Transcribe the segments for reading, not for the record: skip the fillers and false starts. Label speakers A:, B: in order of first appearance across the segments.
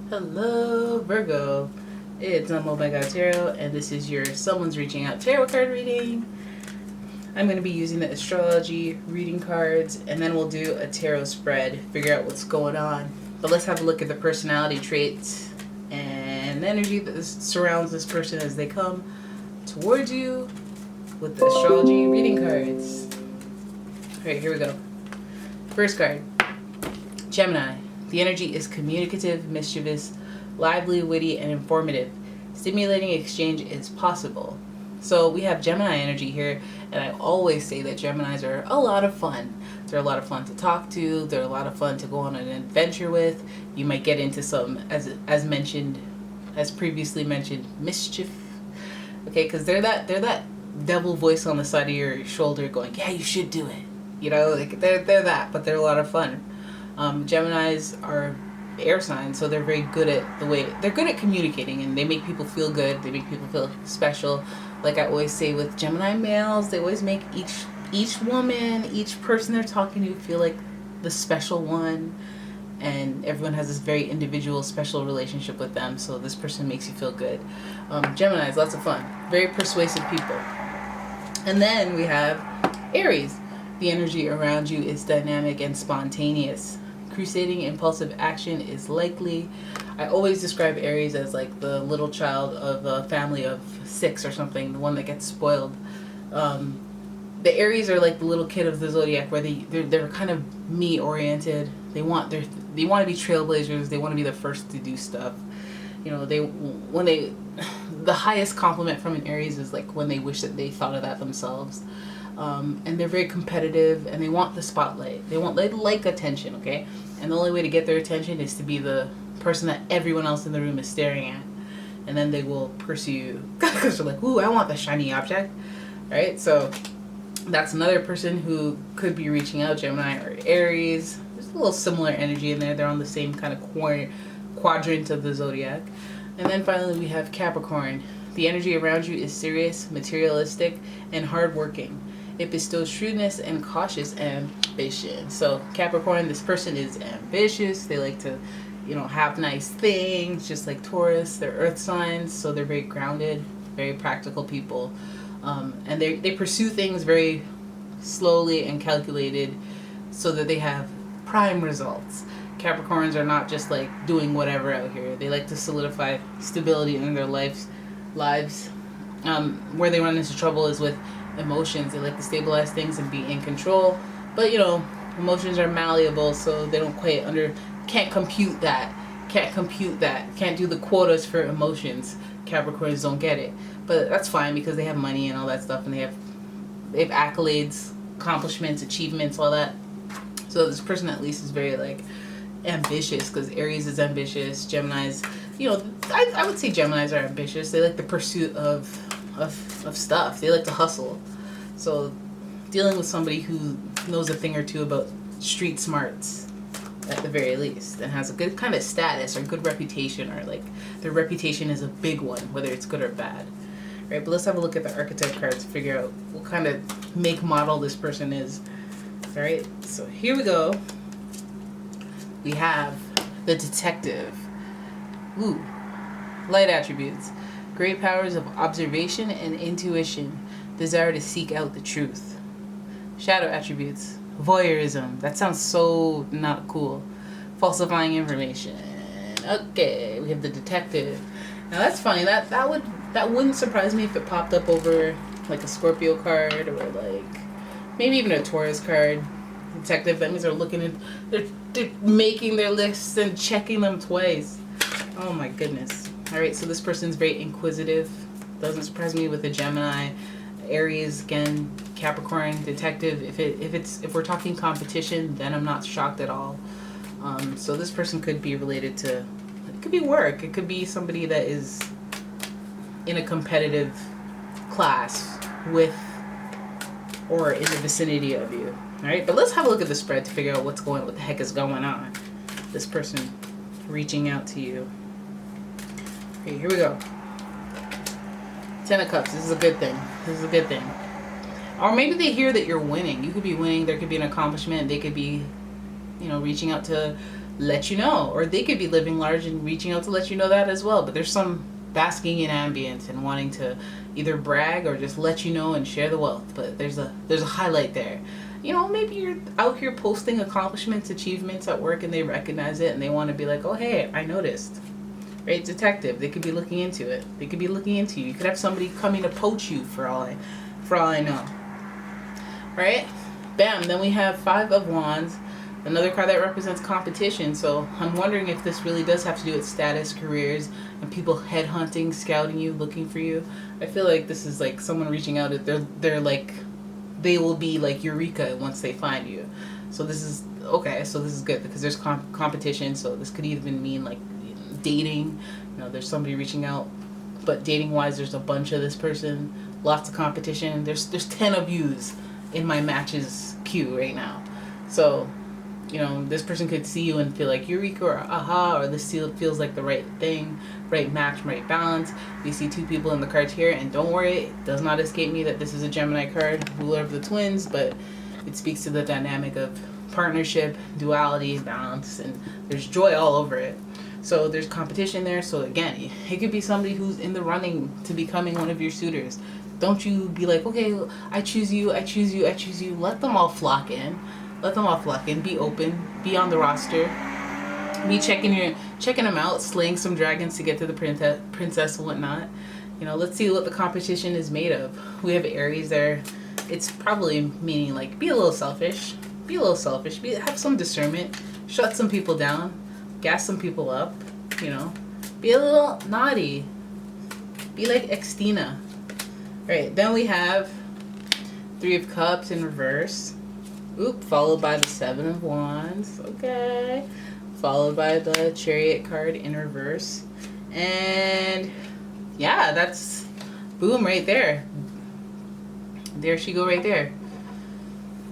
A: Hello, Virgo. It's umomgtarot, and this is your Someone's Reaching Out tarot card reading. I'm going to be using the astrology reading cards, and then we'll do a tarot spread, figure out what's going on. But let's have a look at the personality traits and the energy that surrounds this person as they come towards you with the astrology reading cards. Alright, here we go. First card, Gemini. The energy is communicative, mischievous, lively, witty, and informative. Stimulating exchange is possible. So we have Gemini energy here, and I always say that Geminis are a lot of fun. They're a lot of fun to talk to. They're a lot of fun to go on an adventure with. You might get into some, as previously mentioned, mischief. Okay, because they're that devil voice on the side of your shoulder going, yeah, you should do it. You know, like they're that, but they're a lot of fun. Geminis are air signs, so they're very good at they're good at communicating, and they make people feel good. They make people feel special. Like I always say with Gemini males, they always make each woman, each person they're talking to feel like the special one, and everyone has this very individual, special relationship with them. So this person makes you feel good. Geminis, lots of fun, very persuasive people. And then we have Aries. The energy around you is dynamic and spontaneous. Crusading impulsive action is likely. I always describe Aries as like the little child of a family of 6 or something, the one that gets spoiled. The Aries are like the little kid of the zodiac, where they're kind of me oriented. They want to be trailblazers. They want to be the first to do stuff. You know, the highest compliment from an Aries is like when they wish that they thought of that themselves. And they're very competitive, and they want the spotlight. They like attention, okay? And the only way to get their attention is to be the person that everyone else in the room is staring at. And then they will pursue you because they're like, ooh, I want the shiny object, right? So that's another person who could be reaching out, Gemini or Aries. There's a little similar energy in there. They're on the same kind of quadrant of the zodiac. And then finally we have Capricorn. The energy around you is serious, materialistic, and hardworking. It bestows shrewdness and cautious ambition. So Capricorn, this person is ambitious. They like to, have nice things, just like Taurus. They're earth signs, so they're very grounded, very practical people. And they pursue things very slowly and calculated so that they have prime results. Capricorns are not just like doing whatever out here. They like to solidify stability in their lives. Where they run into trouble is with emotions. They like to stabilize things and be in control, but emotions are malleable, so they don't quite can't compute that, can't do the quotas for emotions. Capricorns don't get it, but that's fine because they have money and all that stuff, and they have accolades, accomplishments, achievements, all that. So this person at least is very like ambitious, because Aries is ambitious. Geminis, I would say Geminis are ambitious. They like the pursuit of stuff. They like to hustle. So dealing with somebody who knows a thing or two about street smarts at the very least, and has a good kind of status or good reputation, or like their reputation is a big one, whether it's good or bad. Right, but let's have a look at the archetype cards to figure out what kind of make model this person is. Alright, so here we go. We have the detective. Ooh, light attributes. Great powers of observation and intuition. Desire to seek out the truth. Shadow attributes. Voyeurism. That sounds so not cool. Falsifying information. Okay, we have the detective. Now that's funny. That wouldn't surprise me if it popped up over like a Scorpio card, or like maybe even a Taurus card. Detective, that means they're making their lists and checking them twice. Oh my goodness. Alright, so this person's very inquisitive. Doesn't surprise me with a Gemini. Aries, again, Capricorn, detective. If we're talking competition, then I'm not shocked at all. So this person could be related to, it could be work. It could be somebody that is in a competitive class with or in the vicinity of you. Alright, but let's have a look at the spread to figure out what the heck is going on. This person reaching out to you. Okay, here we go. 10 of Cups. This is a good thing. Or maybe they hear that you're winning. You could be winning. There could be an accomplishment. They could be, reaching out to let you know, or they could be living large and reaching out to let you know that as well. But there's some basking in ambience and wanting to either brag or just let you know and share the wealth. But there's a highlight there. You know, maybe you're out here posting accomplishments, achievements at work, and they recognize it and they want to be like, oh hey, I noticed. Right? Detective. They could be looking into it. They could be looking into you. You could have somebody coming to poach you for all I know. Right? Bam. Then we have Five of Wands. Another card that represents competition. So I'm wondering if this really does have to do with status, careers, and people headhunting, scouting you, looking for you. I feel like this is like someone reaching out. They're like, they will be like Eureka once they find you. So this is okay. So this is good because there's competition. So this could even mean like dating. You know, there's somebody reaching out, but dating wise, there's a bunch of this person. Lots of competition. There's 10 of yous in my matches queue right now. So, you know, this person could see you and feel like Eureka or aha, or this feels like the right thing, right match, right balance. We see two people in the cards here, and don't worry, it does not escape me that this is a Gemini card, ruler of the twins, but it speaks to the dynamic of partnership, duality, balance, and there's joy all over it. So there's competition there. So again, it could be somebody who's in the running to becoming one of your suitors. Don't you be like, okay, I choose you, I choose you, I choose you. Let them all flock in. Let them all flock in. Be open. Be on the roster. Be checking them out, slaying some dragons to get to the princess and whatnot. You know, let's see what the competition is made of. We have Aries there. It's probably meaning like be a little selfish. Be a little selfish. Have some discernment. Shut some people down. Gas some people up. You know, be a little naughty. Be like Xtina. Right. Then we have Three of Cups in reverse. Oop, followed by the Seven of Wands. Okay. Followed by the Chariot card in reverse. And yeah, that's boom right there. There she go right there.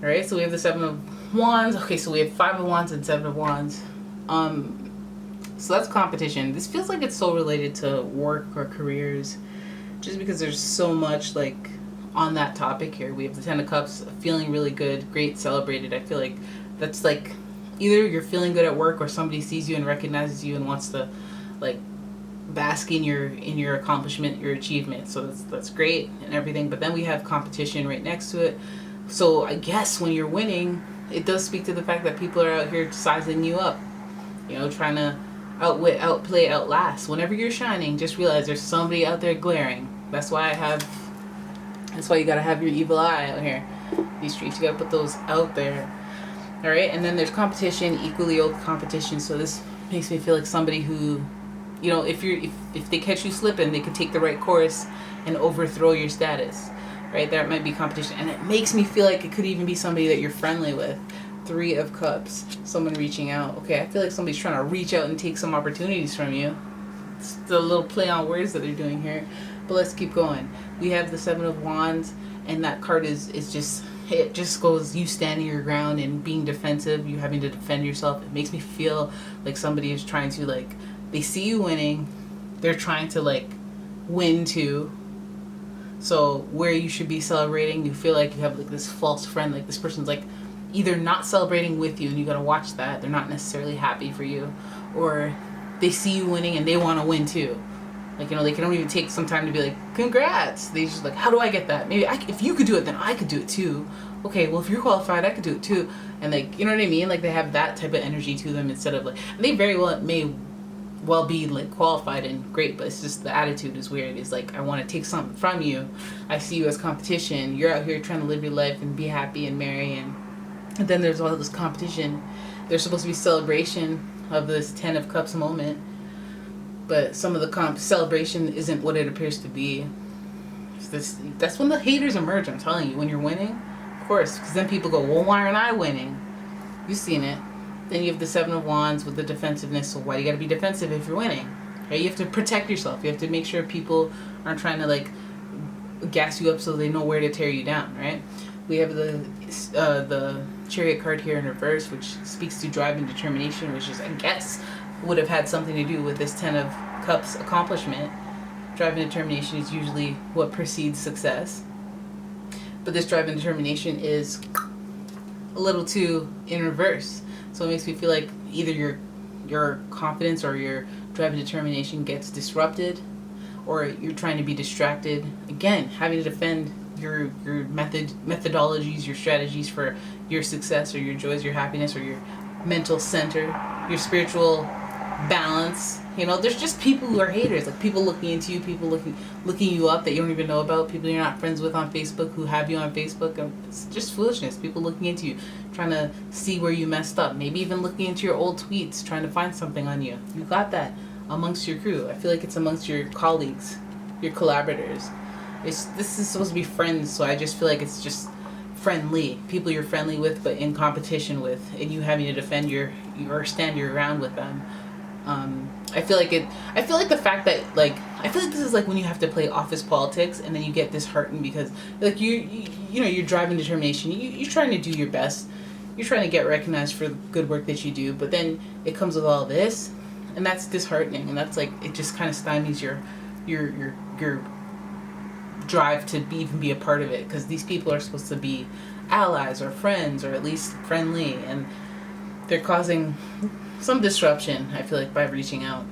A: Alright, so we have the Seven of Wands. Okay, so we have Five of Wands and Seven of Wands. So that's competition. This feels like it's so related to work or careers. Just because there's so much like on that topic here. We have the Ten of Cups, feeling really good, great, celebrated. I feel like that's like either you're feeling good at work or somebody sees you and recognizes you and wants to like bask in your accomplishment, your achievement. So that's great and everything. But then we have competition right next to it. So I guess when you're winning, it does speak to the fact that people are out here sizing you up. You know, trying to outwit, outplay, outlast. Whenever you're shining, just realize there's somebody out there glaring. That's why you gotta have your evil eye out here. These streets, you gotta put those out there. Alright, and then there's competition, equally yoked competition. So this makes me feel like somebody who, you know, if they catch you slipping, they could take the right course and overthrow your status. Right, that might be competition. And it makes me feel like it could even be somebody that you're friendly with. Three of Cups, someone reaching out. Okay, I feel like somebody's trying to reach out and take some opportunities from you. It's the little play on words that they're doing here. But let's keep going. We have the Seven of Wands, and that card is just, it just goes you standing your ground and being defensive, you having to defend yourself. It makes me feel like somebody is trying to like, they see you winning, they're trying to like win too. So where you should be celebrating, you feel like you have like this false friend, like this person's like either not celebrating with you and you gotta watch that, they're not necessarily happy for you, or they see you winning and they want to win too. Like, you know, they can only even take some time to be like, congrats. They just like, how do I get that? Maybe if you could do it, then I could do it too. Okay, well, if you're qualified, I could do it too. And like, you know what I mean? Like they have that type of energy to them instead of like, they very well may well be like qualified and great, but it's just the attitude is weird. It's like, I want to take something from you. I see you as competition. You're out here trying to live your life and be happy and merry. And then there's all this competition. There's supposed to be celebration of this Ten of Cups moment. But some of the celebration isn't what it appears to be. That's when the haters emerge, I'm telling you. When you're winning, of course. Because then people go, well, why aren't I winning? You've seen it. Then you have the Seven of Wands with the defensiveness. So why do you got to be defensive if you're winning? Okay? You have to protect yourself. You have to make sure people aren't trying to like gas you up so they know where to tear you down, right? We have the Chariot card here in reverse, which speaks to drive and determination, which is, I guess, would have had something to do with this Ten of Cups accomplishment. Drive and determination is usually what precedes success. But this drive and determination is a little too in reverse. So it makes me feel like either you're your confidence or your drive and determination gets disrupted, or you're trying to be distracted, again, having to defend your methodologies, your strategies for your success or your joys, your happiness, or your mental center, your spiritual balance. You know, there's just people who are haters, like people looking into you, people looking you up that you don't even know about, people you're not friends with on Facebook who have you on Facebook. It's just foolishness. People looking into you, trying to see where you messed up, maybe even looking into your old tweets, trying to find something on you. You got that amongst your crew. I feel like it's amongst your colleagues, your collaborators. This is supposed to be friends, so I just feel like it's just friendly. People you're friendly with but in competition with, and you having to defend your stand your ground with them. I feel like the fact that, like, I feel like this is like when you have to play office politics and then you get disheartened because, like, you know, you're driving determination, you're trying to do your best, you're trying to get recognized for the good work that you do, but then it comes with all this, and that's disheartening, and that's like, it just kind of stymies your drive to even be a part of it, because these people are supposed to be allies or friends, or at least friendly, and they're causing some disruption, I feel like, by reaching out.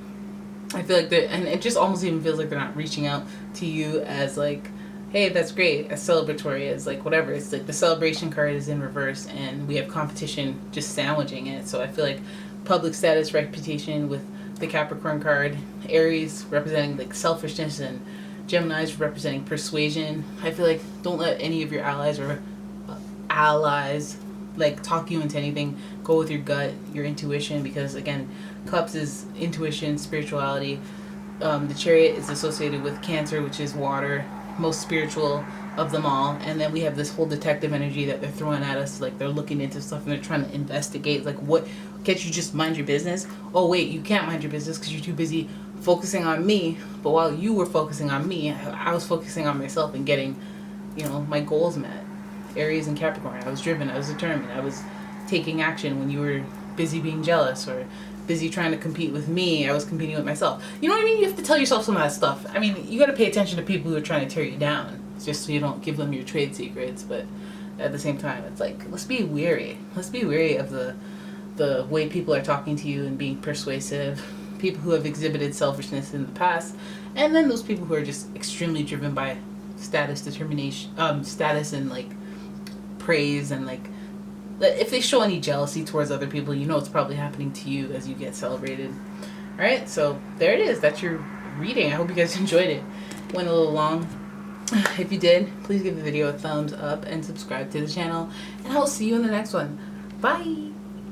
A: I feel like and it just almost even feels like they're not reaching out to you as like, hey, that's great, as celebratory, as like whatever. It's like the celebration card is in reverse and we have competition just sandwiching it. So I feel like public status, reputation with the Capricorn card, Aries representing like selfishness, and Gemini's representing persuasion. I feel like don't let any of your allies like talk you into anything. Go with your gut, your intuition, because again, Cups is intuition, spirituality. The Chariot is associated with Cancer, which is water, most spiritual of them all. And then we have this whole detective energy that they're throwing at us, like they're looking into stuff and they're trying to investigate, like, what, can't you just mind your business? Oh wait, you can't mind your business because you're too busy focusing on me. But while you were focusing on me, I was focusing on myself and getting, you know, my goals met. Aries and Capricorn, I was driven, I was determined, I was taking action when you were busy being jealous or busy trying to compete with me. I was competing with myself. You know what I mean? You have to tell yourself some of that stuff. I mean, you got to pay attention to people who are trying to tear you down, just so you don't give them your trade secrets. But at the same time, it's like, let's be wary. Let's be wary of the way people are talking to you and being persuasive. People who have exhibited selfishness in the past, and then those people who are just extremely driven by status, determination, status, and like praise, and like, if they show any jealousy towards other people, you know it's probably happening to you as you get celebrated. Alright, so there it is. That's your reading. I hope you guys enjoyed it. Went a little long. If you did, please give the video a thumbs up and subscribe to the channel, and I'll see you in the next one. Bye!